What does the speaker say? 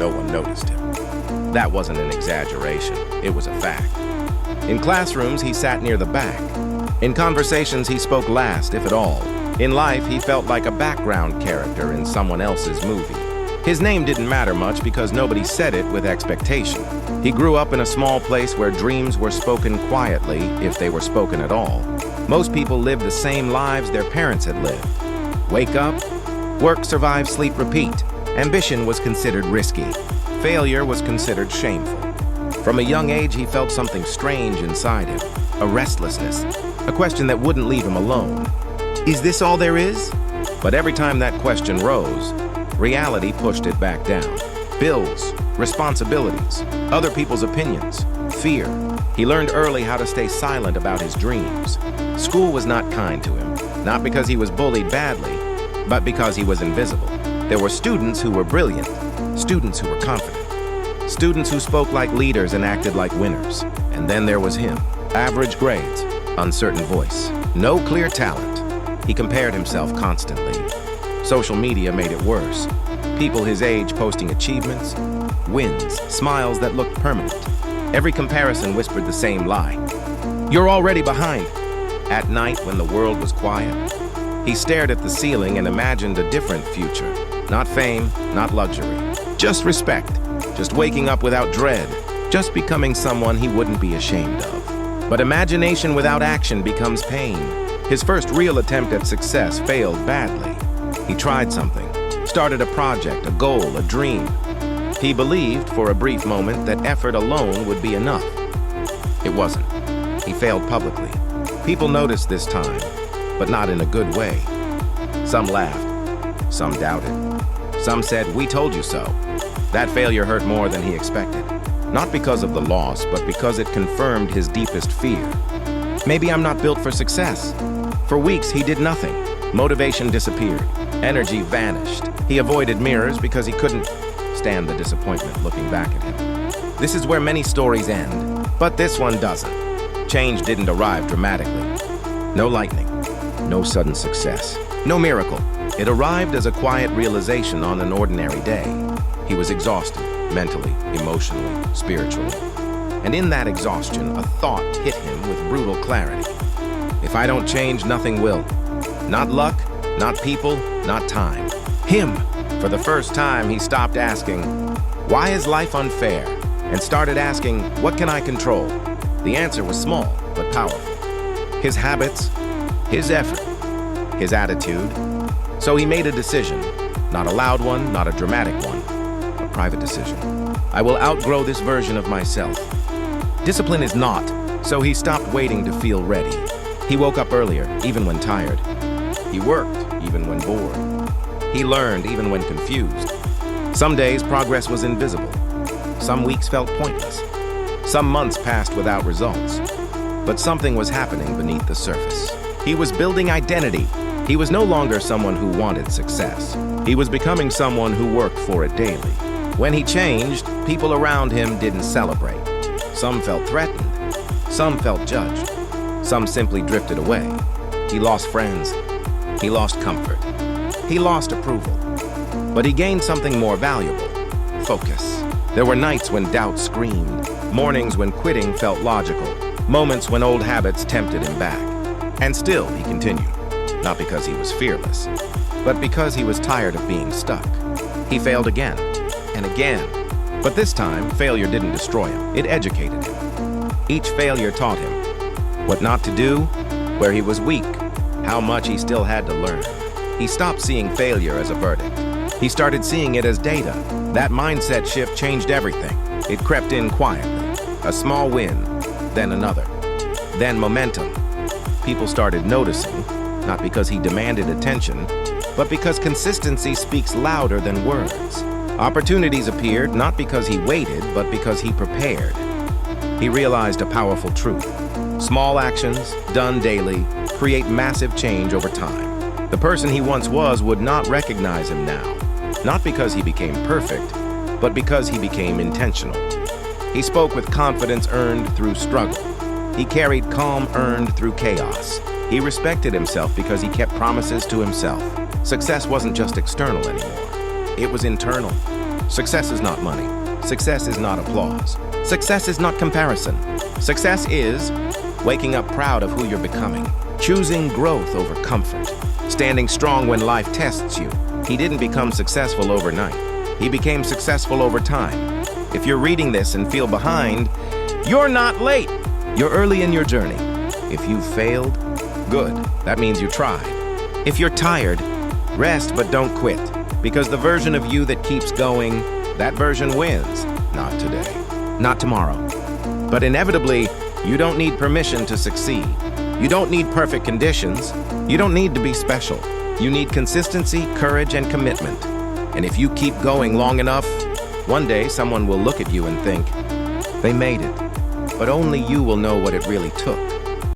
no one noticed him. That wasn't an exaggeration, it was a fact. In classrooms, he sat near the back. In conversations, he spoke last, if at all. In life, he felt like a background character in someone else's movie. His name didn't matter much because nobody said it with expectation. He grew up in a small place where dreams were spoken quietly, if they were spoken at all. Most people lived the same lives their parents had lived. Wake up, work, survive, sleep, repeat. Ambition was considered risky. Failure was considered shameful. From a young age, he felt something strange inside him, a restlessness, a question that wouldn't leave him alone. Is this all there is? But every time that question rose, reality pushed it back down. Bills, responsibilities, other people's opinions, fear. He learned early how to stay silent about his dreams. School was not kind to him, not because he was bullied badly, but because he was invisible. There were students who were brilliant, students who were confident, students who spoke like leaders and acted like winners. And then there was him. Average grades, uncertain voice, no clear talent. He compared himself constantly. Social media made it worse. People his age posting achievements, wins, smiles that looked permanent. Every comparison whispered the same lie. You're already behind. At night, when the world was quiet, he stared at the ceiling and imagined a different future. Not fame, not luxury. Just respect. Just waking up without dread. Just becoming someone he wouldn't be ashamed of. But imagination without action becomes pain. His first real attempt at success failed badly. He tried something, started a project, a goal, a dream. He believed for a brief moment that effort alone would be enough. It wasn't. He failed publicly. People noticed this time, but not in a good way. Some laughed, some doubted. Some said, "We told you so." That failure hurt more than he expected. Not because of the loss, but because it confirmed his deepest fear. Maybe I'm not built for success. For weeks, he did nothing. Motivation disappeared. Energy vanished. He avoided mirrors because he couldn't stand the disappointment looking back at him. This is where many stories end, but this one doesn't. Change didn't arrive dramatically. No lightning, no sudden success, no miracle. It arrived as a quiet realization on an ordinary day. He was exhausted, mentally, emotionally, spiritually. And in that exhaustion, a thought hit him with brutal clarity. If I don't change, nothing will. Not luck, not people, not time. Him. For the first time, he stopped asking, "Why is life unfair?" and started asking, "What can I control?" The answer was small, but powerful. His habits, his effort, his attitude. So he made a decision. Not a loud one, not a dramatic one. A private decision. I will outgrow this version of myself. Discipline is not, so he stopped waiting to feel ready. He woke up earlier, even when tired. He worked, even when bored. He learned, even when confused. Some days, progress was invisible. Some weeks felt pointless. Some months passed without results. But something was happening beneath the surface. He was building identity. He was no longer someone who wanted success. He was becoming someone who worked for it daily. When he changed, people around him didn't celebrate. Some felt threatened. Some felt judged. Some simply drifted away. He lost friends. He lost comfort. He lost approval. But he gained something more valuable: focus. There were nights when doubt screamed, mornings when quitting felt logical, moments when old habits tempted him back. And still he continued, not because he was fearless, but because he was tired of being stuck. He failed again and again, but this time failure didn't destroy him, it educated him. Each failure taught him what not to do, where he was weak, how much he still had to learn. He stopped seeing failure as a verdict. He started seeing it as data. That mindset shift changed everything. It crept in quietly. A small win, then another, then momentum. People started noticing, not because he demanded attention, but because consistency speaks louder than words. Opportunities appeared not because he waited, but because he prepared. He realized a powerful truth. Small actions, done daily, create massive change over time. The person he once was would not recognize him now, not because he became perfect, but because he became intentional. He spoke with confidence earned through struggle. He carried calm earned through chaos. He respected himself because he kept promises to himself. Success wasn't just external anymore. It was internal. Success is not money. Success is not applause. Success is not comparison. Success is waking up proud of who you're becoming, choosing growth over comfort, standing strong when life tests you. He didn't become successful overnight. He became successful over time. If you're reading this and feel behind, you're not late. You're early in your journey. If you failed, good. That means you tried. If you're tired, rest but don't quit. Because the version of you that keeps going, that version wins. Not today, not tomorrow. But inevitably, you don't need permission to succeed. You don't need perfect conditions. You don't need to be special. You need consistency, courage, and commitment. And if you keep going long enough, one day someone will look at you and think, they made it. But only you will know what it really took.